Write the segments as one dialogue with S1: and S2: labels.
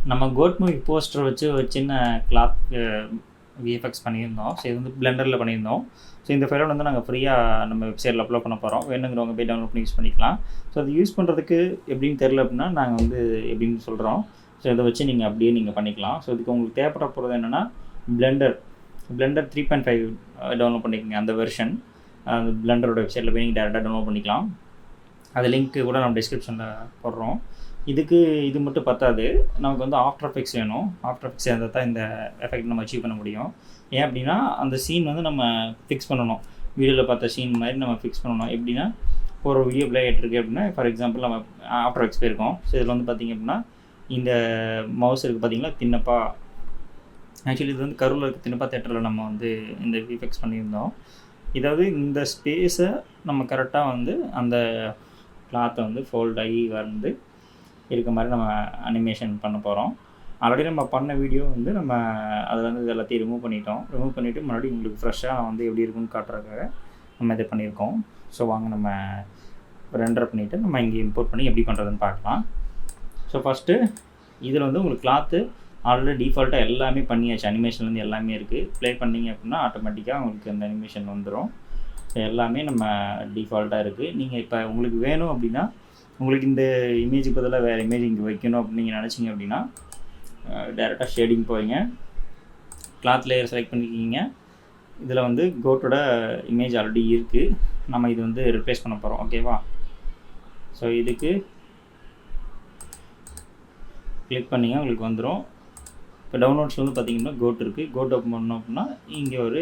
S1: நம்ம code movie poster வச்சு ஒரு சின்ன கிளாத் விஎஃப்எக்ஸ் பண்ணியிருந்தோம். ஸோ இது வந்து பிளெண்டரில் பண்ணியிருந்தோம். ஸோ இந்த ஃபைலை வந்து நாங்கள் ஃப்ரீயாக நம்ம வெப்சைட்டில் அப்லோட் பண்ண போகிறோம். வேணுங்கிறவங்க போய் டவுன்லோட் பண்ணி யூஸ் பண்ணிக்கலாம். ஸோ அது யூஸ் பண்ணுறதுக்கு எப்படின்னு தெரில அப்படின்னா நாங்கள் வந்து எப்படின்னு சொல்கிறோம். ஸோ இதை வச்சு நீங்கள் அப்படியே நீங்கள் பண்ணிக்கலாம். ஸோ இதுக்கு உங்களுக்கு தேவைப்பட போகிறது என்னென்னா பிளெண்டர் 3.5 டவுன்லோட் பண்ணிக்கோங்க. அந்த வெர்ஷன் அந்த பிளெண்டரோட வெப்சைட்டில் போய் நீங்கள் டேரெக்டாக டவுன்லோட் பண்ணிக்கலாம். அது லிங்க்கு கூட நம்ம டிஸ்கிரிப்ஷனில் போடுறோம். இதுக்கு இது மட்டும் பத்தாது, நமக்கு வந்து ஆஃப்டர் எஃபெக்ட்ஸ் வேணும். ஆஃப்டர் எஃபெக்ட்ஸ் இருந்தால் தான் இந்த எஃபெக்ட் நம்ம அச்சீவ் பண்ண முடியும். ஏன் அப்படின்னா அந்த சீன் வந்து நம்ம ஃபிக்ஸ் பண்ணணும். வீடியோவில் பார்த்த சீன் மாதிரி நம்ம ஃபிக்ஸ் பண்ணணும். எப்படின்னா ஒரு வீடியோ ப்ளே ஆகிட்டு இருக்குது அப்படின்னா, ஃபார் எக்ஸாம்பிள் நம்ம ஆஃப்டர் எஃபெக்ட்ஸ் போயிருக்கோம். ஸோ இதில் வந்து பார்த்திங்க அப்படின்னா இந்த மவுஸ் இருக்குது பார்த்திங்களா, தின்னப்பா. ஆக்சுவலி இது வந்து கரூரில் இருக்க தின்னப்பா தேட்டரில் நம்ம வந்து இந்த விஎஃப்எக்ஸ் பண்ணியிருந்தோம். இதாவது இந்த ஸ்பேஸை நம்ம கரெக்டாக வந்து அந்த கிளாத்தை வந்து ஃபோல்ட் ஆகி வந்து இருக்க மாதிரி நம்ம அனிமேஷன் பண்ண போகிறோம். ஆல்ரெடி நம்ம பண்ண வீடியோ வந்து நம்ம அதில் வந்து இது எல்லாத்தையும் ரிமூவ் பண்ணிவிட்டு மறுபடியும் உங்களுக்கு ஃப்ரெஷ்ஷாக வந்து எப்படி இருக்குன்னு காட்டுறதுக்காக நம்ம இதை பண்ணியிருக்கோம். ஸோ வாங்க நம்ம ரெண்டர் பண்ணிவிட்டு நம்ம இங்கே இம்போர்ட் பண்ணி எப்படி பண்ணுறதுன்னு பார்க்கலாம். ஸோ ஃபஸ்ட்டு இதில் வந்து உங்களுக்கு கிளாத்து ஆல்ரெடி டிஃபால்ட்டாக எல்லாமே பண்ணியாச்சு. அனிமேஷன்லேருந்து எல்லாமே இருக்குது. ப்ளே பண்ணிங்க அப்படின்னா ஆட்டோமேட்டிக்காக உங்களுக்கு அந்த அனிமேஷன் வந்துடும். எல்லாமே நம்ம டிஃபால்ட்டாக இருக்குது. நீங்கள் இப்போ உங்களுக்கு வேணும் அப்படின்னா, உங்களுக்கு இந்த இமேஜுக்கு பதிலாக வேறு இமேஜ் இங்கே வைக்கணும் அப்படின்னு நீங்கள் நினச்சிங்க அப்படின்னா டேரெக்டாக ஷேடிங் போவீங்க, கிளாத் லேயர் செலக்ட் பண்ணிக்கிங்க. இதில் வந்து கோட்டோட இமேஜ் ஆல்ரெடி இருக்குது. நம்ம இது வந்து ரிப்ளேஸ் பண்ண போகிறோம். ஓகேவா? ஸோ இதுக்கு கிளிக் பண்ணிங்க, உங்களுக்கு வந்துடும். இப்போ டவுன்லோட்ஸ் வந்து பார்த்திங்கன்னா கோட் இருக்குது. கோட் ஓப்பன் பண்ணோம் அப்படின்னா இங்கே ஒரு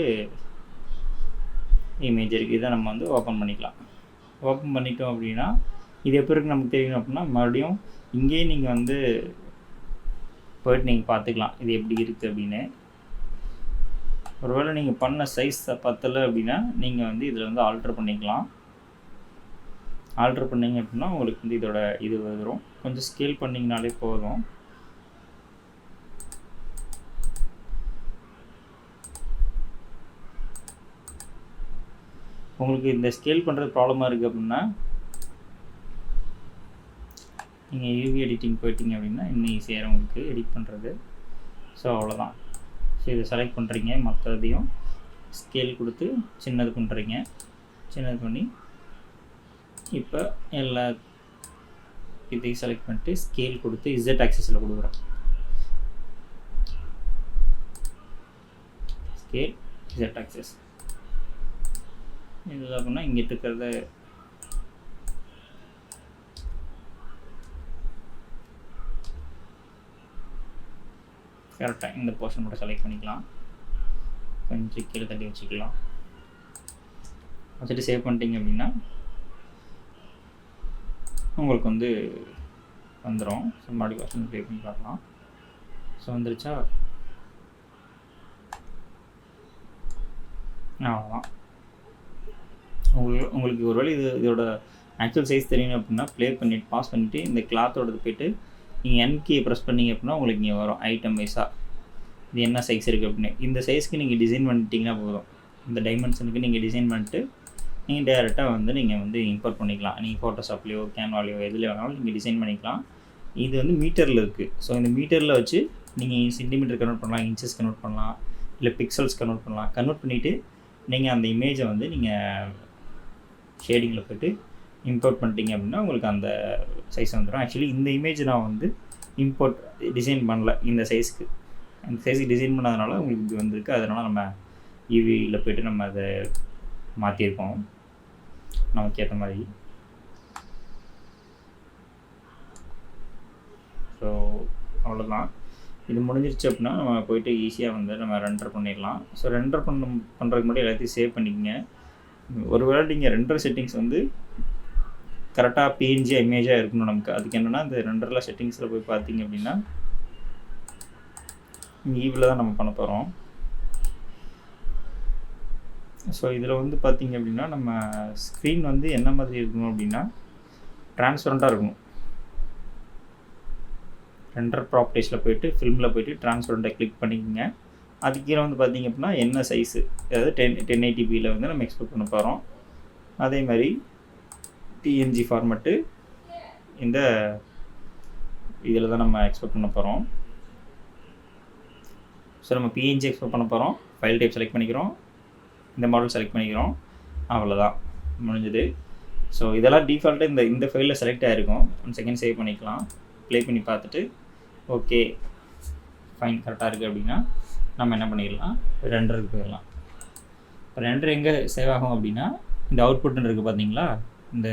S1: இமேஜ் இருக்குது. இதை நம்ம வந்து ஓப்பன் பண்ணிக்கலாம். ஓப்பன் பண்ணிட்டோம் அப்படின்னா இது எப்போ இருக்குது நமக்கு தெரியணும் அப்படின்னா மறுபடியும் இங்கேயே நீங்கள் வந்து போய்ட்டு நீங்கள் பார்த்துக்கலாம் இது எப்படி இருக்குது அப்படின்னு. ஒருவேளை நீங்கள் பண்ண சைஸ் பத்தலை அப்படின்னா நீங்கள் வந்து இதில் வந்து ஆல்ட்ரு பண்ணிக்கலாம். ஆல்ட்ரு பண்ணிங்க அப்படின்னா உங்களுக்கு வந்து இதோட இது வரும். கொஞ்சம் ஸ்கேல் பண்ணிங்கனாலே போதும். உங்களுக்கு இந்த ஸ்கேல் பண்ணுறது ப்ராப்ளமாக இருக்குது அப்படின்னா நீங்கள் யூவி எடிட்டிங் போயிட்டீங்க அப்படின்னா இன்னும் ஈஸியாக உங்களுக்கு எடிட் பண்ணுறது. ஸோ அவ்வளோதான். ஸோ இதை செலக்ட் பண்ணுறீங்க, மற்றதையும் ஸ்கேல் கொடுத்து சின்னது பண்ணுறீங்க. சின்னது பண்ணி இப்போ எல்லா இதையும் செலக்ட் பண்ணிட்டு ஸ்கேல் கொடுத்து இசட் ஆக்சிஸில் கொடுக்குறோம். ஸ்கேல் இசட் ஆக்சிஸ் இதில் அப்படின்னா இங்கிட்டு இருக்கிறத கரெக்டாக இந்த போர்ஷன் மட்டும் செலக்ட் பண்ணிக்கலாம். கொஞ்சம் கீழே தள்ளி வச்சுக்கலாம். வச்சுட்டு சேவ் பண்ணிட்டீங்க அப்படின்னா உங்களுக்கு வந்து வந்துடும். ஸோ மறுபடியும் வருஷன் ப்ளே பண்ணி பார்க்கலாம். ஸோ வந்துருச்சா? அவ்வளோதான். உங்களுக்கு ஒரு வேளை இதோட ஆக்சுவல் சைஸ் தெரியணும் அப்படின்னா ப்ளே பண்ணிவிட்டு பாஸ் பண்ணிவிட்டு இந்த கிளாத்தோடது போய்ட்டு நீங்கள் என்கே ப்ரெஸ் பண்ணிங்க அப்படின்னா உங்களுக்கு இங்கே வரும் ஐட்டம் வைஸாக இது என்ன சைஸ் இருக்குது அப்படின்னு. இந்த சைஸ்க்கு நீங்கள் டிசைன் பண்ணிட்டீங்கன்னா போதும். இந்த டைமென்ஷனுக்கு நீங்கள் டிசைன் பண்ணிட்டு நீங்கள் டேரெக்டாக வந்து நீங்கள் வந்து இம்போர்ட் பண்ணிக்கலாம். நீங்கள் ஃபோட்டோஷாப்லேயோ கேன்வாலேயோ எதில் வேணாலும் நீங்கள் டிசைன் பண்ணிக்கலாம். இது வந்து மீட்டரில் இருக்குது. ஸோ இந்த மீட்டரில் வச்சு நீங்கள் சென்டிமீட்டர் கன்வெர்ட் பண்ணலாம், இன்ச்சஸ் கன்வெர்ட் பண்ணலாம், இல்லை பிக்சல்ஸ் கன்வெர்ட் பண்ணலாம். கன்வெர்ட் பண்ணிவிட்டு நீங்கள் அந்த இமேஜை வந்து நீங்கள் ஷேடிங்கில் போய்ட்டு இம்போர்ட் பண்ணிட்டீங்க அப்படின்னா உங்களுக்கு அந்த சைஸ் வந்துடும். ஆக்சுவலி இந்த இமேஜ் நான் வந்து இம்போர்ட் டிசைன் பண்ணல. இந்த சைஸ்க்கு டிசைன் பண்ணாதனால உங்களுக்கு இப்படி வந்திருக்கு. அதனால் நம்ம ஈவியில் போய்ட்டு நம்ம அதை மாற்றிருக்கோம் நமக்கு ஏற்ற மாதிரி. ஸோ அவ்வளோதான். இது முடிஞ்சிருச்சு அப்படின்னா நம்ம போய்ட்டு ஈஸியாக வந்து நம்ம ரெண்டர் பண்ணிடலாம். ஸோ ரெண்டர் பண்ணுறதுக்கு முன்னாடி எல்லாத்தையும் சேவ் பண்ணிக்கங்க. ஒருவேளை நீங்கள் ரெண்டர் செட்டிங்ஸ் வந்து கரெக்டாக பிஎன்ஜி இமேஜாக இருக்கணும் நமக்கு. அதுக்கு என்னென்னா இந்த ரெண்டரில் செட்டிங்ஸில் போய் பார்த்தீங்க அப்படின்னா ஈவில் தான் நம்ம பண்ண போகிறோம். ஸோ இதில் வந்து பார்த்திங்க அப்படின்னா நம்ம ஸ்க்ரீன் வந்து என்ன மாதிரி இருக்கணும் அப்படின்னா ட்ரான்ஸ்பரண்ட்டாக இருக்கணும். ரெண்டர் ப்ராப்பர்ட்டிஸில் போய்ட்டு ஃபில்மில் போய்ட்டு ட்ரான்ஸ்பரண்ட்டை கிளிக் பண்ணிக்கோங்க. அதுக்கு கீழே வந்து பார்த்திங்க அப்படின்னா என்ன சைஸு, அதாவது 1080pயில் வந்து நம்ம எக்ஸ்போர்ட் பண்ண போகிறோம். அதே மாதிரி பிஎன்ஜி ஃபார்மெட்டு இந்த இதில் தான் நம்ம எக்ஸ்போர்ட் பண்ண போகிறோம். ஸோ நம்ம பிஎன்ஜி எக்ஸ்போர்ட் பண்ண போகிறோம். ஃபைல் டைப் செலக்ட் பண்ணிக்கிறோம், இந்த மாடல் செலக்ட் பண்ணிக்கிறோம், அவ்வளோதான் முடிஞ்சது. ஸோ இதெல்லாம் டிஃபால்ட்டாக இந்த ஃபைலில் செலக்ட் ஆகிருக்கும். 1 செகண்ட் சேவ் பண்ணிக்கலாம். ப்ளே பண்ணி பார்த்துட்டு ஓகே ஃபைன் கரெக்டாக இருக்குது அப்படின்னா நம்ம என்ன பண்ணிடலாம், ரெண்டருக்கு போயிடலாம். இப்போ ரெண்டர் எங்கே சேவ் ஆகும் அப்படின்னா இந்த அவுட்புட்னு இருக்குது பார்த்தீங்களா, இந்த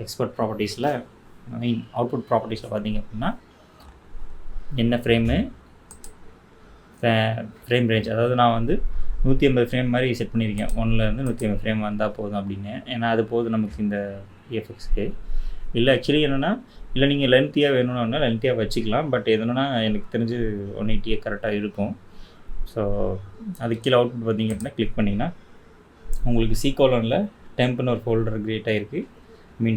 S1: எக்ஸ்போர்ட் ப்ராப்பர்ட்டிஸில் அவுட்புட் ப்ராப்பர்ட்டிஸில் பார்த்தீங்க அப்படின்னா என்ன ஃப்ரேமு ஃப்ரேம் ரேஞ்ச், அதாவது நான் வந்து 150 ஃப்ரேம் மாதிரி செட் பண்ணியிருக்கேன். 1லேருந்து 150 ஃப்ரேம் வந்தால் போதும் அப்படின்னு. ஏன்னா அது போதும் நமக்கு இந்த விஎஃப்எக்ஸ்க்கு. இல்லை ஆக்சுவலி என்னென்னா, இல்லை நீங்கள் லென்த்தியாக வேணும்னா லென்த்தியாக வச்சுக்கலாம். பட் எதுனா எனக்கு தெரிஞ்சு 180 கரெக்டாக இருக்கும். ஸோ அதுக்கு கீழே அவுட்புட் பார்த்தீங்க அப்படின்னா கிளிக் பண்ணிங்கன்னா உங்களுக்கு C:10 டெம்ப்னு ஒரு ஃபோல்டர் க்ரியேட் ஆகிருக்கு.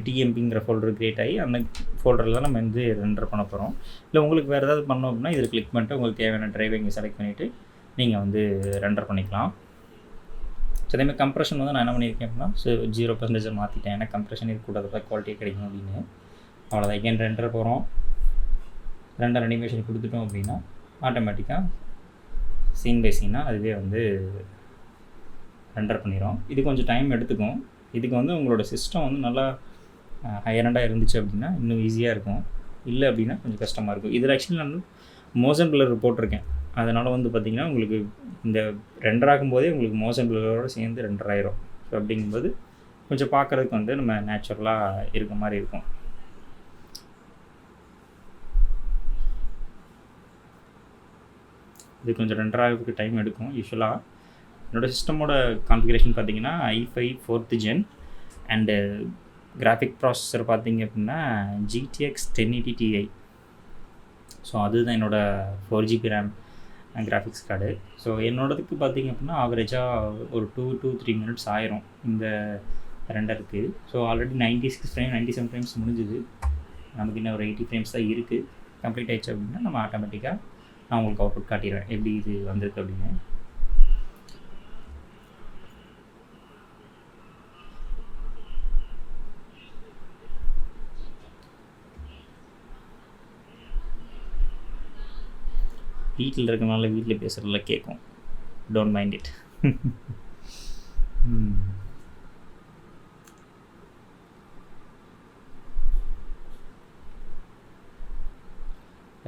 S1: TMPங்கிற ஃபோல்டர் க்ரியேட் ஆகி அந்த ஃபோல்டரில் தான் நம்ம வந்து ரெண்டர் பண்ண போகிறோம். இல்லை உங்களுக்கு வேறு ஏதாவது பண்ணோம் அப்படின்னா இதில் கிளிக் பண்ணிட்டு உங்களுக்கு தேவையான ட்ரைவை இங்கே செலக்ட் பண்ணிவிட்டு நீங்கள் வந்து ரெண்டர் பண்ணிக்கலாம். ஸோ அதேமாதிரி கம்ப்ரெஷன் வந்து நான் என்ன பண்ணியிருக்கேன் அப்படின்னா 0% மாற்றிட்டேன். ஏன்னா கம்ப்ரெஷன் இருக்கக்கூடாது, குவாலிட்டியாக கிடைக்கும் அப்படின்னு. அவ்வளோதான். எகெயின் ரெண்டர் போகிறோம். ரெண்டர் அனிமேஷன் கொடுத்துட்டோம் அப்படின்னா ஆட்டோமேட்டிக்காக சீன் பை சீனாக அதுவே வந்து ரெண்டர் பண்ணிடும். இது கொஞ்சம் டைம் எடுத்துக்கும். இதுக்கு வந்து உங்களோட சிஸ்டம் வந்து நல்லா ஹையரண்டாக இருந்துச்சு அப்படின்னா இன்னும் ஈஸியாக இருக்கும். இல்லை அப்படின்னா கொஞ்சம் கஷ்டமாக இருக்கும். இதில் ஆக்சுவலி நான் மோஷன் பிளர் போட்டிருக்கேன். அதனால் வந்து பார்த்திங்கன்னா உங்களுக்கு இந்த ரெண்டர் ஆகும்போதே உங்களுக்கு மோஷன் பிளரோடு சேர்ந்து ரெண்டர் ஆயிரும். ஸோ அப்படிங்கும்போது கொஞ்சம் பார்க்குறதுக்கு வந்து நம்ம நேச்சுரலாக இருக்க மாதிரி இருக்கும். இது கொஞ்சம் ரெண்டர் ஆகிறதுக்கு டைம் எடுக்கும். யூஸ்வலாக என்னோடய சிஸ்டமோட கான்ஃபிகரேஷன் பார்த்தீங்கன்னா i5 4th gen and graphic processor பார்த்தீங்க அப்படின்னா GTX 1080 Ti. ஸோ அதுதான் என்னோடய 4GB RAM graphics card. So என்னோடதுக்கு பார்த்தீங்க அப்படின்னா ஆவரேஜாக ஒரு 2 to 3 minutes ஆயிரும் இந்த ரெண்டருக்கு. ஸோ ஆல்ரெடி 96 ஃப்ரேம் 97 ஃப்ரேம்ஸ் முடிஞ்சுது. நமக்கு இன்னும் ஒரு 80 ஃப்ரேம்ஸ் தான் இருக்குது. கம்ப்ளீட் ஆகிடுச்சு அப்படின்னா நம்ம ஆட்டோமேட்டிக்காக நான் உங்களுக்கு அவுட்புட் காட்டிடுவேன் எப்படி இது வந்திருக்கு அப்படின்னு. வீட்டில் இருக்கனால வீட்டில் பேசுகிறதுல கேட்கும். Don't mind it.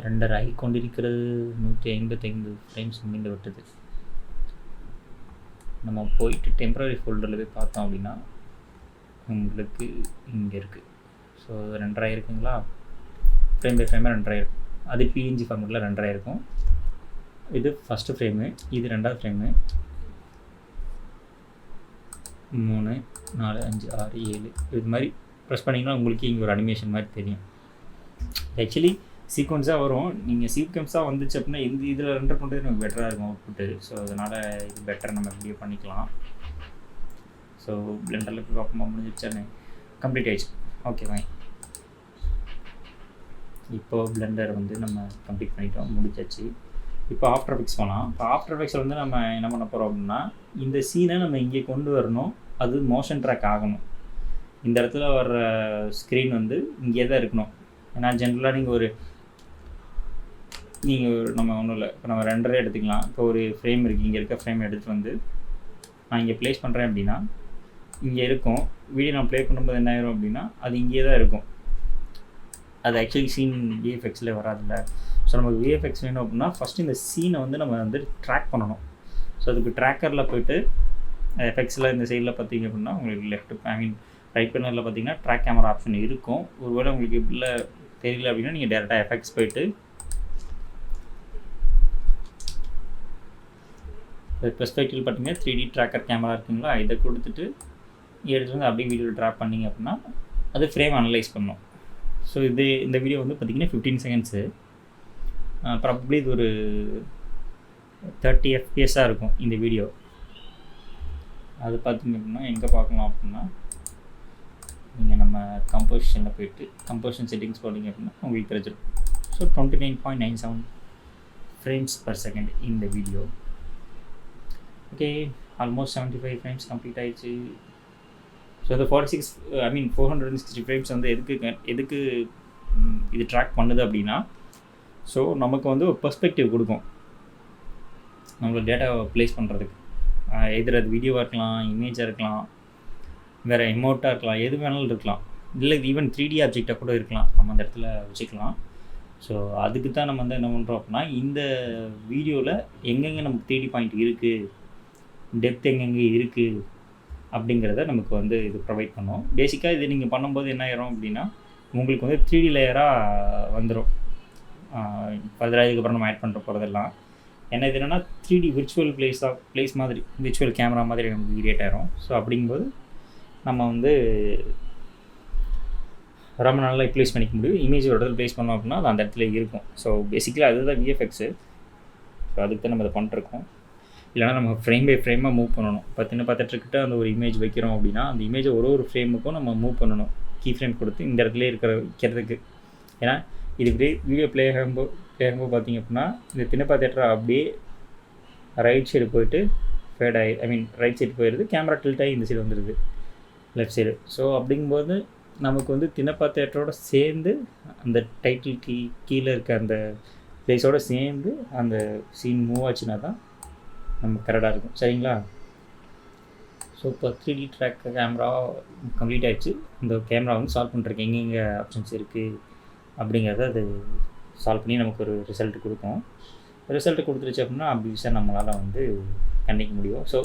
S1: ரெண்டரை ஆகி கொண்டிருக்கிறது. 155 ஃப்ரேம்ஸ் மீண்டு விட்டது. நம்ம போயிட்டு டெம்பரரி ஃபோல்டரில் போய் பார்த்தோம் அப்படின்னா உங்களுக்கு இங்கே இருக்குது. ஸோ ரெண்டரை இருக்குங்களா, ஃப்ரேம் பை ஃப்ரேமாக ரெண்டரை இருக்கும். அது PNG ஃபார்மேட்டில் ரெண்டரை இருக்கும். இது ஃபஸ்ட்டு ஃப்ரேமு, இது ரெண்டாவது ஃப்ரேமு. 3 4 5 6 7 இது மாதிரி ப்ரெஸ் பண்ணிங்கன்னா உங்களுக்கு இங்கே ஒரு அனிமேஷன் மாதிரி தெரியும். ஆக்சுவலி சீக்வன்ஸாக வரும். நீங்கள் சீக்வன்ஸாக வந்துச்சு அப்படின்னா இதில் ரெண்டர் பண்ணுறது நமக்கு பெட்டராக இருக்கும் அவுட்புட்டு. ஸோ அதனால் இது பெட்டர் நம்ம வீடியோ பண்ணிக்கலாம். ஸோ பிளெண்டரில் போய் பார்ப்போமா, முடிஞ்சிச்சானே கம்ப்ளீட் ஆகிடுச்சு. ஓகே வாங்க. இப்போது பிளெண்டர் வந்து நம்ம கம்ப்ளீட் பண்ணிட்டோம், முடிச்சாச்சு. இப்போ ஆஃப்டர் எஃபெக்ட்ஸ் போகலாம். இப்போ ஆஃப்டர் எஃபெக்ட்ஸில் வந்து நம்ம என்ன பண்ண போகிறோம் அப்படின்னா இந்த சீனை நம்ம இங்கே கொண்டு வரணும். அது மோஷன் ட்ராக் ஆகணும். இந்த இடத்துல வர்ற ஸ்க்ரீன் வந்து இங்கே தான் இருக்கணும். ஏன்னா ஜென்ரலாக நீங்கள் நம்ம ஒன்றும் இல்லை, இப்போ நம்ம ரெண்டரே எடுத்துக்கலாம். இப்போ ஒரு ஃப்ரேம் இருக்குது, இங்கே இருக்க ஃப்ரேம் எடுத்துகிட்டு வந்து நான் இங்கே ப்ளேஸ் பண்ணுறேன் அப்படின்னா இங்கே இருக்கும். வீடியோ நான் ப்ளே பண்ணும்போது என்ன ஆயிரும் அப்படின்னா அது இங்கே தான் இருக்கும். அது ஆக்சுவலி சீன் விஎஃப்எக்ஸில் வராதில்ல. ஸோ நமக்கு விஎஃப்எக்ஸ் வேணும் அப்படின்னா ஃபஸ்ட்டு இந்த சீனை வந்து நம்ம வந்து ட்ராக் பண்ணணும். ஸோ அதுக்கு ட்ராக்கரில் போய்ட்டு எஃபெக்ட்ஸில் இந்த சைடில் பார்த்தீங்க அப்படின்னா உங்களுக்கு ரைட் பேனலில் பார்த்தீங்கன்னா ட்ராக் கேமரா ஆப்ஷன் இருக்கும். ஒருவேளை உங்களுக்கு இல்லை தெரியல அப்படின்னா நீங்கள் டேரெக்டாக எஃபெக்ட்ஸ் போய்ட்டு பெர்ஸ்பெக்டிவ் பார்த்தீங்கன்னா 3D ட்ராக்கர் கேமரா இருக்குங்களா, இதை கொடுத்துட்டு எடுத்துகிட்டு வந்து அப்படியே வீடியோ ட்ராப் பண்ணிங்க அப்படின்னா அது ஃப்ரேம் அனலைஸ் பண்ணும். ஸோ இந்த வீடியோ வந்து பார்த்திங்கன்னா 15 செகண்ட்ஸு. ப்ராபப்ளி இது ஒரு 30 FPS இருக்கும் இந்த வீடியோ. அது பார்த்திங்க அப்படின்னா எங்கே பார்க்கலாம் அப்படின்னா நீங்கள் நம்ம கம்போசிஷனில் போய்ட்டு கம்போசிஷன் செட்டிங்ஸ் போட்டிங்க அப்படின்னா உங்களுக்கு தெரிஞ்சிடும். ஸோ 29.97 ஃப்ரேம்ஸ் பர் செகண்ட் இந்த video. Okay, almost 75 frames complete ஆகிடுச்சு. ஸோ இந்த 460 ஃப்ரேம்ஸ் வந்து எதுக்கு இது ட்ராக் பண்ணுது அப்படின்னா ஸோ நமக்கு வந்து ஒரு பெர்ஸ்பெக்டிவ் கொடுக்கும். நம்மளோட டேட்டாவை ப்ளேஸ் பண்ணுறதுக்கு. எதிர் அது வீடியோவாக இருக்கலாம், இமேஜாக இருக்கலாம், வேறு எமௌண்ட்டாக இருக்கலாம், எது வேணாலும் இருக்கலாம். இல்லை ஈவன் 3D ஆப்ஜெக்டாக கூட இருக்கலாம், நம்ம அந்த இடத்துல வச்சுக்கலாம். ஸோ அதுக்கு தான் நம்ம வந்து என்ன பண்ணுறோம் அப்படின்னா, இந்த வீடியோவில் எங்கெங்கே நமக்கு 3D பாயிண்ட் இருக்குது, டெப்த் எங்கெங்கே இருக்குது அப்படிங்கிறத நமக்கு வந்து இது ப்ரொவைட் பண்ணும். பேசிக்காக இது நீங்கள் பண்ணும்போது என்ன ஆயிரும் அப்படின்னா, உங்களுக்கு வந்து 3D லேயராக வந்துடும். ஃபர்தராக இதுக்கப்புறம் நம்ம ஆட் பண்ணுற போகிறதெல்லாம் ஏன்னா இது என்னென்னா 3D விர்ச்சுவல் பிளேஸ் மாதிரி, விர்ச்சுவல் கேமரா மாதிரி நமக்கு கிரியேட் ஆயிரும். ஸோ அப்படிங்கும்போது நம்ம வந்து ரொம்ப நல்லா ப்ளேஸ் பண்ணிக்க முடியும். இமேஜ் ஒரு இடத்துல ப்ளேஸ் பண்ணோம் அப்படின்னா அது அந்த இடத்துல இருக்கும். ஸோ பேசிக்கலாக அதுதான் விஎஃப்எக்ஸு. ஸோ அதுக்கு தான் நம்ம அதை பண்ணிருக்கோம். இல்லைனா நம்ம ஃப்ரேம் பை ஃப்ரேமாக மூவ் பண்ணணும். பார்த்துட்டுருக்கிட்ட அந்த ஒரு இமேஜ் வைக்கிறோம் அப்படின்னா அந்த இமேஜை ஒரு ஃப்ரேமுக்கும் நம்ம மூவ் பண்ணணும். கீ ஃப்ரேம் கொடுத்து இந்த இடத்துல வைக்கிறதுக்கு. ஏன்னா இது வீடியோ ப்ளே ஆகும்போது பார்த்திங்க அப்படின்னா இந்த தினப்பா தேட்டரை அப்படியே ரைட் சைடு போயிட்டு ஃபேட் ஆகி ரைட் சைடு போயிடுது, கேமரா டில்ட் ஆகி இந்த சைடு வந்துடுது, லெஃப்ட் சைடு. ஸோ அப்படிங்கும்போது நமக்கு வந்து தினப்பா தேட்டரோட சேர்ந்து அந்த டைட்டில் கீழே இருக்க அந்த பிளேஸோடு சேர்ந்து அந்த சீன் மூவ் ஆச்சுன்னா தான் நமக்கு கரெக்டாக இருக்கும். சரிங்களா? ஸோ இப்போ 3D ட்ராக் கேமரா கம்ப்ளீட் ஆகிடுச்சு. இந்த கேமரா வந்து சால்வ் பண்ணுறதுக்கு எங்கெங்கே ஆப்ஷன்ஸ் இருக்குது அப்படிங்கிறத அது சால்வ் பண்ணி நமக்கு ஒரு ரிசல்ட் கொடுக்கும். ரிசல்ட்டு கொடுத்துருச்சு அப்படின்னா ஆப்வியஸாக நம்மளால் வந்து கண்டிக்க முடியும். ஸோ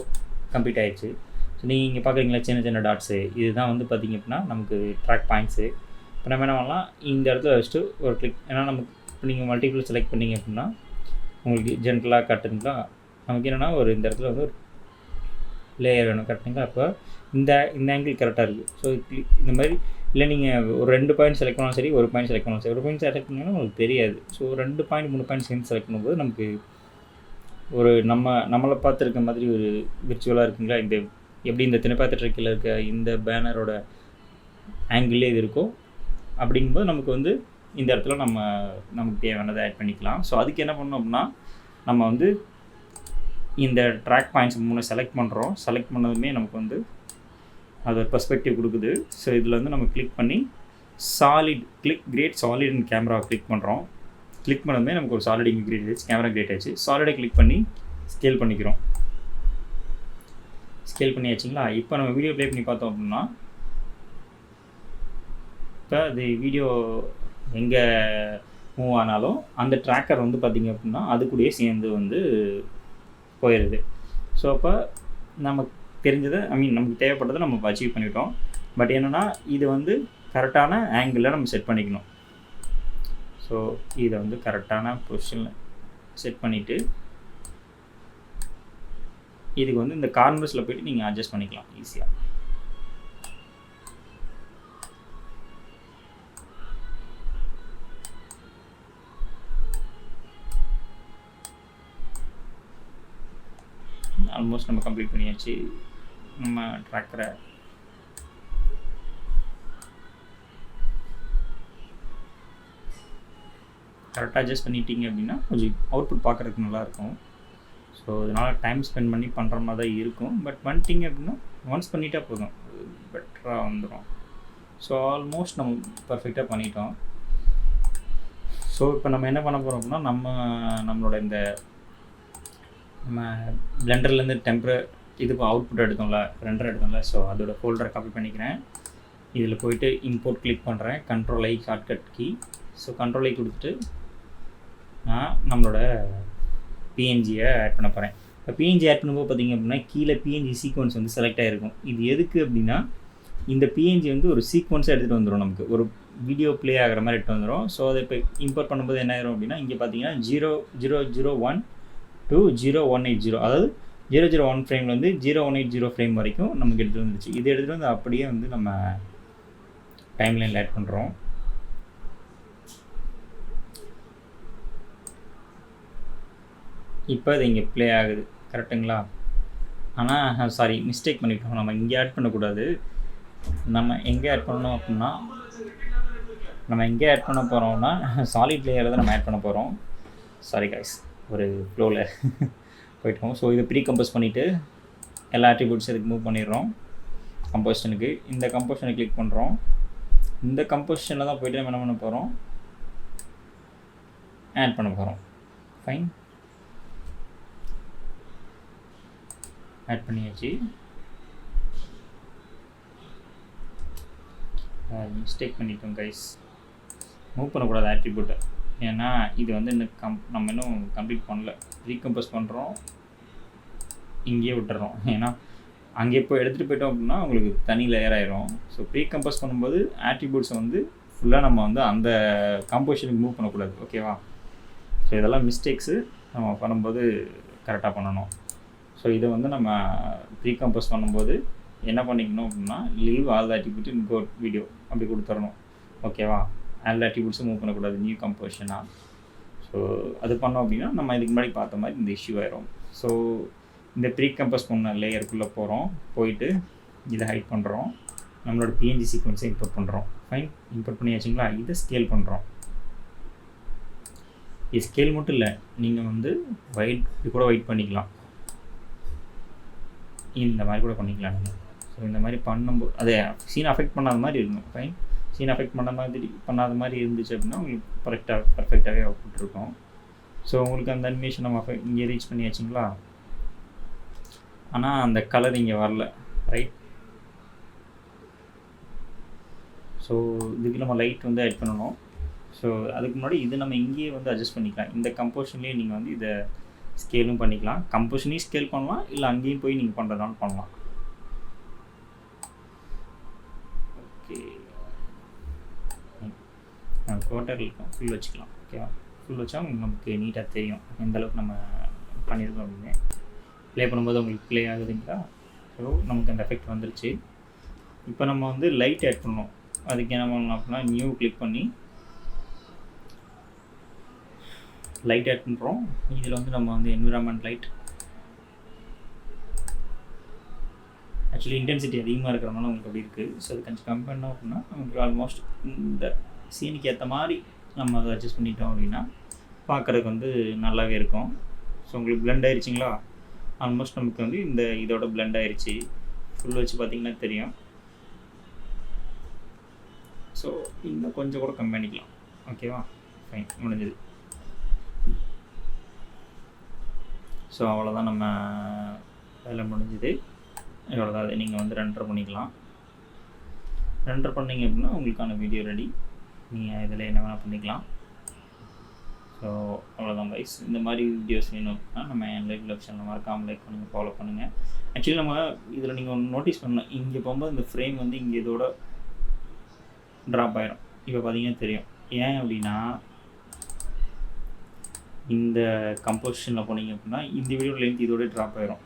S1: கம்ப்ளீட் ஆகிடுச்சு. ஸோ நீங்கள் இங்கே பார்க்குறீங்களா சின்ன சின்ன டாட்ஸு, இதுதான் வந்து பார்த்திங்க அப்படின்னா நமக்கு ட்ராக் பாயிண்ட்ஸு. இப்போ நம்ம என்ன பண்ணலாம், இந்த இடத்துல வச்சுட்டு ஒரு கிளிக், ஏன்னா நமக்கு இப்போ நீங்கள் மல்டிபிள் செலக்ட் பண்ணிங்க அப்படின்னா உங்களுக்கு ஜென்ரலாக காட்டுங்களா, நமக்கு என்னென்னா ஒரு இந்த இடத்துல வந்து ஒரு லேயர் வேணும் கரெக்டுங்களா. அப்போ இந்த ஆங்கிள் கரெக்டாக இருக்குது. ஸோ இந்த மாதிரி இல்லை நீங்கள் ஒரு 2 பாயிண்ட் செலக்ட் பண்ணாலும் சரி, ஒரு பாயிண்ட் செலக்ட் பண்ணாலும் சரி, ஒரு பாயிண்ட் செலக்ட் பண்ணிங்கன்னா உங்களுக்கு தெரியாது. ஸோ 2 பாயிண்ட் 3 பாயிண்ட் சேர்ந்து செலக்ட் பண்ணும்போது நமக்கு ஒரு நம்மளை பார்த்துருக்க மாதிரி ஒரு விர்ச்சுவலாக இருக்குங்களா. இந்த எப்படி இந்த தினப்பா தேட்டருக்குள்ள இருக்க இந்த பேனரோட ஆங்கிள்லே இது இருக்கும். அப்படிங்கும்போது நமக்கு வந்து இந்த இடத்துல நமக்கு தேவையானதை ஆட் பண்ணிக்கலாம். ஸோ அதுக்கு என்ன பண்ணோம் அப்படின்னா, நம்ம வந்து இந்த ட்ராக் பாயிண்ட்ஸ் 3 செலக்ட் பண்ணுறோம். செலக்ட் பண்ணதுமே நமக்கு வந்து அது ஒரு பெர்ஸ்பெக்டிவ் கொடுக்குது. ஸோ இதில் வந்து நம்ம கிளிக் பண்ணி கிரியேட் சாலிட் இன் கேமரா கிளிக் பண்ணுறோம். கிளிக் பண்ணதுமே நமக்கு ஒரு சாலிட் இங்கே கிரியேட் ஆச்சு, கேமரா கிரியேட் ஆச்சு. சாலிடை கிளிக் பண்ணி ஸ்கேல் பண்ணிக்கிறோம். ஸ்கேல் பண்ணியாச்சுங்களா. இப்போ நம்ம வீடியோ ப்ளே பண்ணி பார்த்தோம் அப்படின்னா, இப்போ அது வீடியோ எங்கே மூவ் ஆனாலும் அந்த ட்ராக்கர் வந்து பார்த்திங்க அப்படின்னா அது கூடயே சேர்ந்து வந்து போயிடுது. ஸோ அப்போ நமக்கு தெரிஞ்சதை நமக்கு தேவைப்பட்டதை நம்ம அச்சீவ் பண்ணிட்டோம். பட் என்னென்னா இது வந்து கரெக்டான ஆங்கிளில் நம்ம செட் பண்ணிக்கணும். ஸோ இதை வந்து கரெக்டான பொசிஷனில் செட் பண்ணிவிட்டு இதுக்கு வந்து இந்த கார்னர்ஸில் போய்ட்டு நீங்கள் அட்ஜஸ்ட் பண்ணிக்கலாம் ஈஸியாக. ஆல்மோஸ்ட் நம்ம கம்ப்ளீட் பண்ணியாச்சு. நம்ம ட்ராக்கரை கரெக்டாக அட்ஜஸ்ட் பண்ணிட்டீங்க அப்படின்னா கொஞ்சம் அவுட்புட் பார்க்குறதுக்கு நல்லாயிருக்கும். ஸோ இதனால் டைம் ஸ்பெண்ட் பண்ணி பண்ணுற மாதிரி தான் இருக்கும். பட் பண்ணிட்டீங்க அப்படின்னா ஒன்ஸ் பண்ணிட்டா போதும், பெட்டராக வந்துடும். ஸோ ஆல்மோஸ்ட் நம்ம பர்ஃபெக்டாக பண்ணிட்டோம். ஸோ இப்போ நம்ம என்ன பண்ண போகிறோம் அப்படின்னா, நம்மளோட இந்த நம்ம பிளெண்டர்லேருந்து இதுக்கு அவுட்புட் எடுத்தோம்ல, ரெண்டர் எடுத்தோம்ல, ஸோ அதோட ஃபோல்டரை காப்பி பண்ணிக்கிறேன். இதில் போய்ட்டு இம்போர்ட் கிளிக் பண்ணுறேன், Ctrl+I shortcut key. So Ctrl+I கொடுத்துட்டு நான் நம்மளோட பிஎன்ஜியை ஆட் பண்ண போகிறேன். இப்போ பிஎன்ஜி ஆட் பண்ணும்போது பார்த்திங்க அப்படின்னா கீழே பிஎன்ஜி சீக்வன்ஸ் வந்து செலக்ட் ஆகிருக்கும். இது எதுக்கு அப்படின்னா, இந்த பிஎன்ஜி வந்து ஒரு சீக்வன்ஸாக எடுத்துகிட்டு வந்துடும், நமக்கு ஒரு வீடியோ ப்ளே ஆகிற மாதிரி எடுத்து வந்துடும். ஸோ அதை இப்போ இம்போர்ட் பண்ணும்போது என்ன ஆயிரும் அப்படின்னா, இங்கே பார்த்தீங்கன்னா 0001 to 0180, அதாவது 001 ஃப்ரேமில் வந்து 0180 ஃப்ரேம் வரைக்கும் நமக்கு எடுத்துகிட்டு வந்துருச்சு. இது எடுத்துகிட்டு வந்து அப்படியே வந்து நம்ம டைம்லைனில் ஆட் பண்ணுறோம். இப்போ அது இங்கே ப்ளே ஆகுது கரெக்டுங்களா. ஆனால் சாரி, மிஸ்டேக் பண்ணிட்டோம். நம்ம இங்கே ஆட் பண்ணக்கூடாது. நம்ம எங்கே ஆட் பண்ணணும் அப்படின்னா, நம்ம எங்கே ஆட் பண்ண போகிறோம்னா சாலிட் லேயரில் தான் நம்ம ஆட் பண்ண போகிறோம். சாரி காய்ஸ், ஒரு ஃப்ளோவில் போயிட்டோம். ஸோ இதை ப்ரீ கம்போஸ் பண்ணிவிட்டு எல்லா ஆட்ரிபியூட்ஸ் இதுக்கு மூவ் பண்ணிடுறோம். கம்போசிஷனுக்கு இந்த கம்போசிஷனை கிளிக் பண்ணுறோம். இந்த கம்போசிஷனில் தான் போய்ட்டு நம்ம என்ன பண்ண போகிறோம், ஆட் பண்ண போகிறோம். ஃபைன். ஆட் பண்ணியாச்சு. மிஸ்டேக் பண்ணிட்டோம் கைஸ், மூவ் பண்ணக்கூடாது ஆட்ரிபியூட்டை. ஏன்னா இது வந்து இன்னும் நம்ம இன்னும் கம்ப்ளீட் பண்ணல. ரீகம்போஸ் பண்ணுறோம், இங்கேயே விட்டுறோம். ஏன்னா அங்கே இப்போ எடுத்துகிட்டு போயிட்டோம் அப்படின்னா உங்களுக்கு தனி லேயர் ஆயிரும். ஸோ ரீகம்போஸ் பண்ணும்போது ஆட்ரிபியூட்ஸை வந்து ஃபுல்லாக நம்ம வந்து அந்த கம்போசிஷனுக்கு மூவ் பண்ணக்கூடாது. ஓகேவா? ஸோ இதெல்லாம் மிஸ்டேக்ஸு நம்ம பண்ணும்போது கரெக்டாக பண்ணணும். ஸோ இதை வந்து நம்ம ரீகம்போஸ் பண்ணும்போது என்ன பண்ணிக்கணும் அப்படின்னா, லீவ் ஆல் ஆட்ரிபியூட் இன் கோ வீடியோ அப்படி கொடுத்துடணும். ஓகேவா? ஆல் ஆட்ரிபியூட்ஸும் மூவ் பண்ணக்கூடாது நியூ கம்போசிஷனாக. ஸோ அது பண்ணோம் அப்படின்னா நம்ம இதுக்கு முன்னாடி பார்த்த மாதிரி இந்த இஷ்யூ ஆயிரும். ஸோ இந்த ப்ரீகம்போஸ் பண்ண லேயருக்குள்ளே போகிறோம், போயிட்டு இதை ஹைட் பண்ணுறோம், நம்மளோட பிஎன்ஜி சீக்வன்ஸை இம்போர்ட் பண்ணுறோம். ஃபைன், இம்போர்ட் பண்ணியாச்சுங்களா? இதை ஸ்கேல் பண்ணுறோம். இது ஸ்கேல் மட்டும் இல்லை, நீங்கள் வந்து இது கூட ஒயிட் பண்ணிக்கலாம், இந்த மாதிரி கூட பண்ணிக்கலாம் நீங்கள். ஸோ இந்த மாதிரி பண்ணும்போது அதை சீன் அஃபெக்ட் பண்ணாத மாதிரி இருக்கணும். ஃபைன், சீன் அஃபெக்ட் பண்ணாத மாதிரி இருந்துச்சு அப்படின்னா உங்களுக்கு பர்ஃபெக்டாகவே அவுட்புட் இருக்கும். ஸோ உங்களுக்கு அந்த அனிமேஷன் நம்ம இங்கே ரீச் பண்ணியாச்சுங்களா? ஆனால் அந்த கலர் இங்கே வரல, ரைட்? ஸோ இதுக்கு நம்ம லைட் வந்து ஆட் பண்ணணும். ஸோ அதுக்கு முன்னாடி இது நம்ம இங்கேயே வந்து அட்ஜஸ்ட் பண்ணிக்கலாம். இந்த கம்போஷன்லேயே நீங்கள் வந்து இதை ஸ்கேலும் பண்ணிக்கலாம். கம்போஷனையும் ஸ்கேல் பண்ணலாம், இல்லை அங்கேயும் போய் நீங்கள் பண்ணுறதாலும் பண்ணலாம். ஓகே, நம்ம குவார்ட்டர் இருக்கும், ஃபுல் வச்சுக்கலாம். ஓகேவா? ஃபுல் வச்சா நமக்கு நீட்டாக தெரியும் எந்தளவுக்கு நம்ம பண்ணியிருக்கோம் அப்படின்னு. ப்ளே பண்ணும்போது உங்களுக்கு ப்ளே ஆகுதுங்களா? ஸோ நமக்கு அந்த எஃபெக்ட் வந்துருச்சு. இப்போ நம்ம வந்து லைட் ஆட் பண்ணணும். அதுக்கு என்ன பண்ணலாம் அப்படின்னா, நியூ கிளிக் பண்ணி லைட் ஆட் பண்ணுறோம். இதில் வந்து நம்ம வந்து என்விரான்மெண்ட் லைட், ஆக்சுவலி இன்டென்சிட்டி அதிகமாக இருக்கிறதுனால உங்களுக்கு அப்படி இருக்குது. ஸோ அது கொஞ்சம் கம்மி பண்ணோம் அப்படின்னா நமக்கு ஆல்மோஸ்ட் இந்த சீனுக்கு ஏற்ற மாதிரி நம்ம அதை அட்ஜஸ்ட் பண்ணிட்டோம் அப்படின்னா பார்க்குறதுக்கு வந்து நல்லாவே இருக்கும். ஸோ உங்களுக்கு பிளெண்ட் ஆயிடுச்சிங்களா? ஆல்மோஸ்ட் நமக்கு வந்து இதோட பிளெண்ட் ஆயிடுச்சு. ஃபுல் வச்சு பார்த்திங்கன்னா தெரியும். ஸோ இன்னும் கொஞ்சம் கூட கம்மி பண்ணிக்கலாம். ஓகேவா? ஃபைன், முடிஞ்சது. ஸோ அவ்வளோதான், நம்ம வேலை முடிஞ்சுது. இவ்வளோதான். அதை நீங்கள் வந்து ரெண்டர் பண்ணிக்கலாம். ரெண்டர் பண்ணிங்க அப்படின்னா உங்களுக்கான வீடியோ ரெடி. நீங்கள் இதில் என்ன வேணால் பண்ணிக்கலாம். ஸோ அவ்வளோதான் கைஸ். இந்த மாதிரி வீடியோஸ் வேணும் அப்படின்னா நம்ம என் லைக் சேனல் மறக்காமல் லைக் பண்ணுங்கள், ஃபாலோ பண்ணுங்கள். ஆக்சுவலி நம்ம இதில் நீங்கள் ஒன்று நோட்டீஸ் பண்ணணும், இங்கே போகும்போது இந்த ஃப்ரேம் வந்து இங்கே இதோட ட்ராப் ஆகிடும். இப்போ பார்த்தீங்கன்னா தெரியும். ஏன் அப்படின்னா இந்த கம்போசிஷனில் போனீங்க அப்படின்னா இந்த வீடியோ லென்த் இதோட ட்ராப் ஆகிடும்.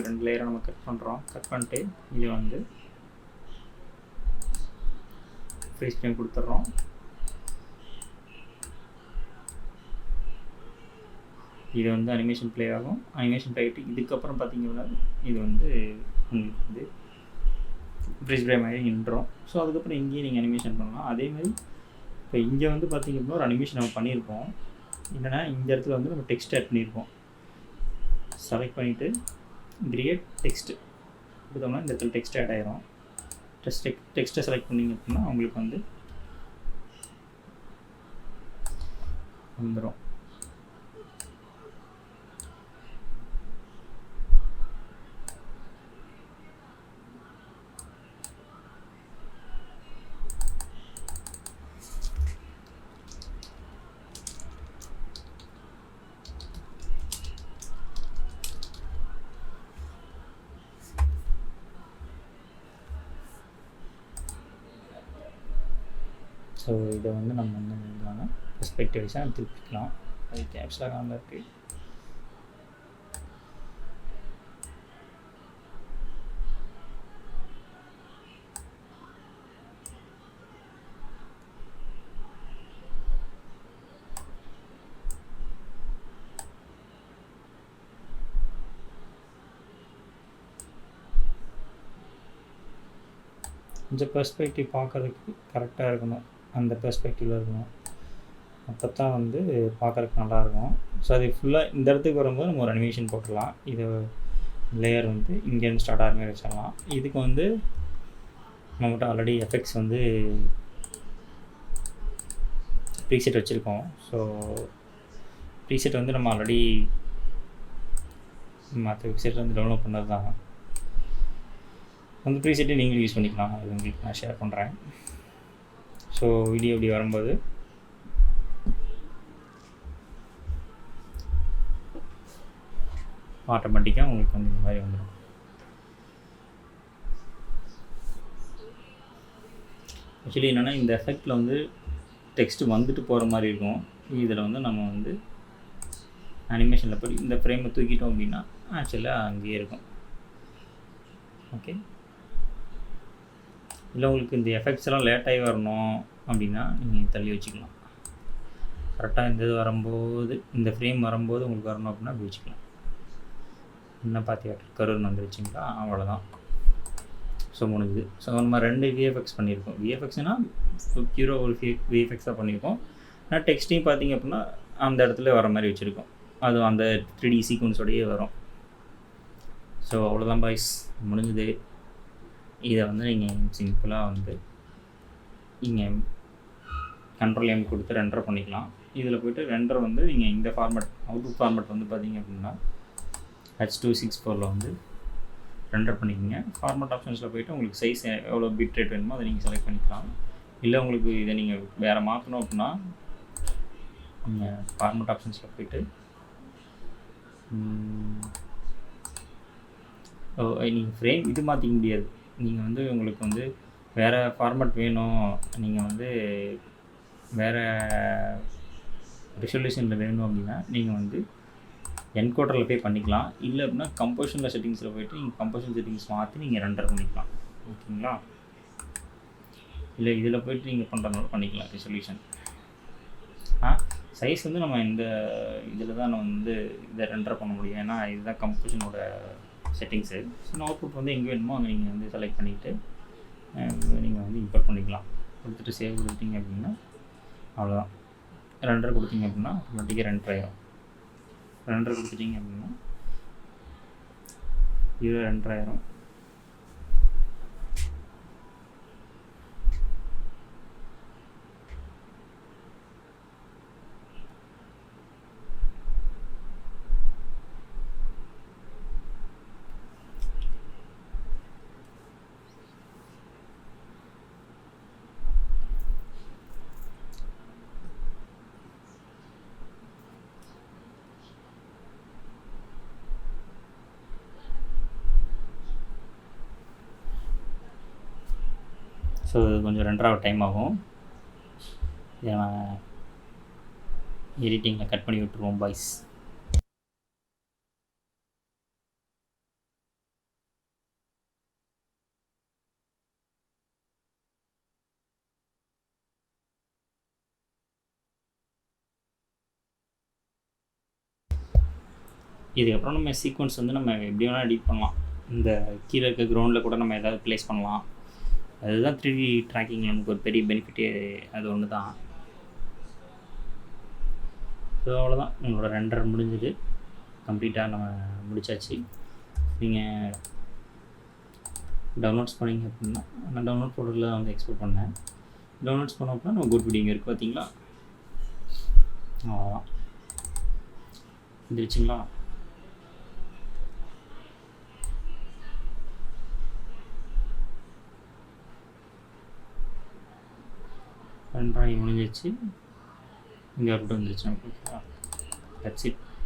S1: ரெண்டு லேயரை நம்ம கட் பண்ணுறோம். கட் பண்ணிட்டு இது வந்து ஃப்ரீஸ் ஃப்ரேம் கொடுத்துட்றோம். இது வந்து அனிமேஷன் ப்ளே ஆகும். அனிமேஷன் ப்ளே ஆகிட்டு இதுக்கப்புறம் பார்த்தீங்கன்னா இது வந்து உங்களுக்கு வந்து ஃப்ரீஸ் ஃப்ரேம் ஆகி நின்றோம். ஸோ அதுக்கப்புறம் இங்கேயே நீங்கள் அனிமேஷன் பண்ணலாம். அதேமாதிரி இப்போ இங்கே வந்து பார்த்திங்க அப்படின்னா ஒரு அனிமேஷன் நம்ம பண்ணியிருப்போம். என்னென்னா இந்த இடத்துல வந்து நம்ம டெக்ஸ்ட் ஆட் பண்ணியிருப்போம். செலக்ட் பண்ணிவிட்டு கிரியேட் டெக்ஸ்ட்டு கொடுத்தோம்னா இந்த இடத்துல டெக்ஸ்ட் ஆட் ஆகிரும். டெக்ஸ்ட்டை செலக்ட் பண்ணிங்க அப்படின்னா உங்களுக்கு வந்து வந்துடும். ஸோ இதை வந்து நம்ம வந்து என்னன்னா பெர்ஸ்பெக்டிவ்ஸாக திருப்பிக்கலாம். அது கேப்ஸ்லாம் காணல இருக்குது. கொஞ்சம் பெர்ஸ்பெக்டிவ் பார்க்குறதுக்கு கரெக்டாக இருக்கணும், அந்த பெர்ஸ்பெக்டிவில் இருக்கணும். அப்போ தான் வந்து பார்க்குறதுக்கு நல்லாயிருக்கும். ஸோ அது ஃபுல்லாக இந்த இடத்துக்கு வரும்போது நம்ம ஒரு அனிமேஷன் போட்டுடலாம். இது லேயர் வந்து இங்கேருந்து ஸ்டார்ட் ஆகிற மாதிரி வச்சிடலாம். இதுக்கு வந்து நம்மகிட்ட ஆல்ரெடி எஃபெக்ட்ஸ் வந்து ப்ரீசெட் வச்சுருக்கோம். ஸோ ப்ரீசெட் வந்து நம்ம ஆல்ரெடி மற்ற வெப்சைட்டில் வந்து டவுன்லோட் பண்ணது தான். அந்த ப்ரீசெட்டை நீங்களும் யூஸ் பண்ணிக்கலாம். அது உங்களுக்கு நான் ஷேர் பண்ணுறேன். ஸோ வீடியோ இப்படி வரும்போது ஆட்டோமேட்டிக்காக உங்களுக்கு வந்து இந்த மாதிரி வந்துடும். ஆக்சுவலி என்னென்னா இந்த எஃபெக்டில் வந்து டெக்ஸ்ட்டு வந்துட்டு போகிற மாதிரி இருக்கும். இதில் வந்து நம்ம வந்து அனிமேஷனில் போய் இந்த ஃப்ரேமை தூக்கிட்டோம் அப்படின்னா ஆக்சுவலாக அங்கேயே இருக்கும். ஓகே, இல்லை உங்களுக்கு இந்த எஃபெக்ட்ஸ் எல்லாம் லேட்டாகி வரணும் அப்படின்னா நீங்கள் தள்ளி வச்சுக்கலாம். கரெக்டாக இந்த இது வரும்போது, இந்த ஃப்ரேம் வரும்போது உங்களுக்கு வரணும் அப்படின்னா அப்படி வச்சுக்கலாம். என்ன பார்த்தியாட்டு கருன்னு வந்துருச்சுங்களா, அவ்வளோதான். ஸோ முடிஞ்சுது. ஸோ நம்ம 2 விஎஃப்எக்ஸ் பண்ணியிருக்கோம். விஎஃப்எக்ஸ்னால் பியூராக ஒரு விஎஃப்எக்ஸ் தான் பண்ணியிருக்கோம். ஆனால் டெக்ஸ்ட்டையும் பார்த்திங்க அப்படின்னா அந்த இடத்துல வர மாதிரி வச்சுருக்கோம். அது அந்த 3D சீக்வன்ஸோடையே வரும். ஸோ அவ்வளோதான் பாய்ஸ், முடிஞ்சுது. இதை வந்து நீங்கள் சிம்பிளாக வந்து நீங்கள் கண்ட்ரோல் எம் கொடுத்து ரெண்டர் பண்ணிக்கலாம். இதில் போய்ட்டு ரெண்டர் வந்து நீங்கள் இந்த ஃபார்மேட் அவுட்புட் ஃபார்மேட் வந்து பார்த்திங்க அப்படின்னா H264 வந்து ரெண்டர் பண்ணிக்கோங்க. ஃபார்மேட் ஆப்ஷன்ஸில் போய்ட்டு உங்களுக்கு சைஸ் எவ்வளோ பிட் ரேட் வேணுமோ அதை நீங்கள் செலக்ட் பண்ணிக்கலாம். இல்லை உங்களுக்கு இதை நீங்கள் வேறு மாற்றணும் அப்படின்னா நீங்கள் ஃபார்மேட் ஆப்ஷன்ஸில் போய்ட்டு நீங்கள் ஃப்ரேம் இது மாற்றிக்க முடியாது. நீங்கள் வந்து உங்களுக்கு வந்து வேறு ஃபார்மேட் வேணும், நீங்கள் வந்து வேறு ரெசல்யூஷனில் வேணும் அப்படின்னா நீங்கள் வந்து என்கோடரில் போய் பண்ணிக்கலாம். இல்லை அப்படின்னா கம்போசிஷனில் செட்டிங்ஸில் போய்ட்டு நீங்கள் கம்போசிஷன் செட்டிங்ஸ் மாற்றி நீங்கள் ரெண்டர் பண்ணிக்கலாம். ஓகேங்களா? இல்லை இதில் போய்ட்டு நீங்கள் பண்ணுறதுனால பண்ணிக்கலாம் ரெசல்யூஷன். சைஸ் வந்து நம்ம இந்த இதில் தான் நம்ம வந்து இதை ரெண்டர் பண்ண முடியும். ஏன்னா இதுதான் கம்போசிஷனோட செட்டிங்ஸு. ஸோ அவுட்புட் வந்து எங்கே வேணுமோ அங்கே நீங்கள் வந்து செலக்ட் பண்ணிவிட்டு நீங்கள் வந்து இம்போர்ட் பண்ணிக்கலாம். கொடுத்துட்டு சேவ் கொடுத்தீங்க அப்படின்னா அவ்வளோதான். ரெண்டர் கொடுத்தீங்க அப்படின்னா ஆட்டோமேட்டிக்காக ரெண்டர் ஆயிரும். ரெண்டர் கொடுத்துட்டிங்க அப்படின்னா இது ரெண்டர் ஆயிரும். ஸோ இது கொஞ்சம் 2 டைம் ஆகும். இதை நான் எடிட்டிங்கில் கட் பண்ணி விட்டுருவோம் பாய்ஸ். இதுக்கப்புறம் நம்ம சீக்வன்ஸ் வந்து நம்ம எப்படி வேணால் எடிட் பண்ணலாம். இந்த கீழே இருக்க கிரவுண்டில் கூட நம்ம ஏதாவது ப்ளேஸ் பண்ணலாம். அதுதான் 3D ட்ராக்கிங் நமக்கு ஒரு பெரிய பெனிஃபிட்டே அது ஒன்று தான். ஸோ அவ்வளோதான், உங்களோட ரெண்டர் முடிஞ்சது. கம்ப்ளீட்டாக நம்ம முடிச்சாச்சு. நீங்கள் டவுன்லோட்ஸ் பண்ணிங்க அப்படின்னா நான் டவுன்லோட் ஃபோல்டரில் வந்து எக்ஸ்போர்ட் பண்ணேன். டவுன்லோட்ஸ் பண்ணோம் அப்படின்னா நம்ம குட் வீடியோ இருக்குது பார்த்தீங்களா, அவ்வளோதான். வந்துருச்சுங்களா? ரெண்டாகி முடிஞ்சிச்சு. இங்கே அவுட் வந்துருச்சு. ஓகேவா? That's it.